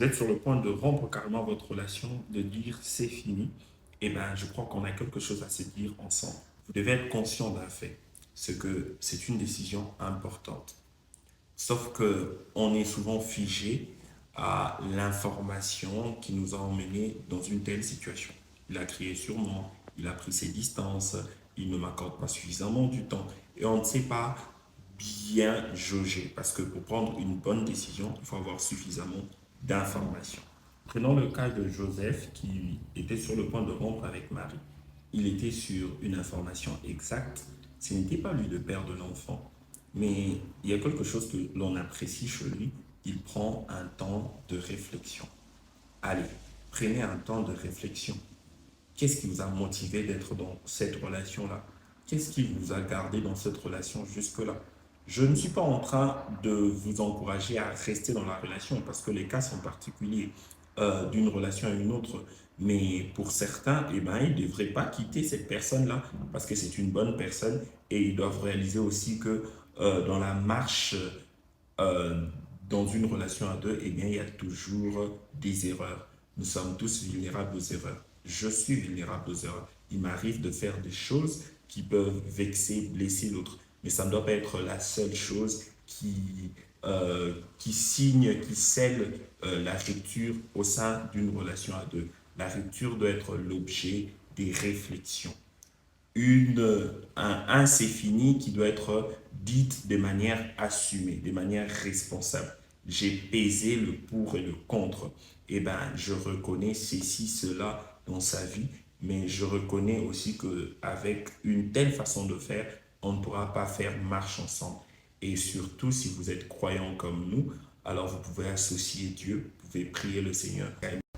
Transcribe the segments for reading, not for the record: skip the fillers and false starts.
vous êtes sur le point de rompre carrément votre relation, de dire c'est fini, eh bien, je crois qu'on a quelque chose à se dire ensemble. Vous devez être conscient d'un fait, c'est que c'est une décision importante. Sauf que on est souvent figé à l'information qui nous a emmenés dans une telle situation. Il a crié sur moi, il a pris ses distances, il ne m'accorde pas suffisamment du temps. Et on ne sait pas bien jauger, parce que pour prendre une bonne décision, il faut avoir suffisamment d'informations. Prenons le cas de Joseph qui était sur le point de rompre avec Marie. Il était sur une information exacte. Ce n'était pas lui le père de l'enfant, mais il y a quelque chose que l'on apprécie chez lui. Il prend un temps de réflexion. Allez, prenez un temps de réflexion. Qu'est-ce qui vous a motivé d'être dans cette relation-là? Qu'est-ce qui vous a gardé dans cette relation jusque-là? Je ne suis pas en train de vous encourager à rester dans la relation parce que les cas sont particuliers d'une relation à une autre. Mais pour certains, eh ben, ils ne devraient pas quitter cette personne-là parce que c'est une bonne personne et ils doivent réaliser aussi que dans la marche, euh, dans une relation à deux, eh bien, il y a toujours des erreurs. Nous sommes tous vulnérables aux erreurs. Je suis vulnérable aux erreurs. Il m'arrive de faire des choses qui peuvent vexer, blesser l'autre. Mais ça ne doit pas être la seule chose qui signe, qui scelle la rupture au sein d'une relation à deux. La rupture doit être l'objet des réflexions. Un c'est fini qui doit être dite de manière assumée, de manière responsable. J'ai pesé le pour et le contre. Eh ben, je reconnais ceci, cela dans sa vie, mais je reconnais aussi qu'avec une telle façon de faire, on ne pourra pas faire marche ensemble. Et surtout, si vous êtes croyant comme nous, alors vous pouvez associer Dieu, vous pouvez prier le Seigneur.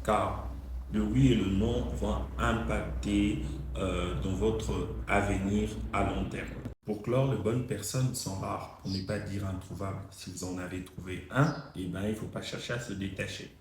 Car le oui et le non vont impacter dans votre avenir à long terme. Pour clore, les bonnes personnes sont rares, pour ne pas dire introuvables. Si vous en avez trouvé un, eh ben, il ne faut pas chercher à se détacher.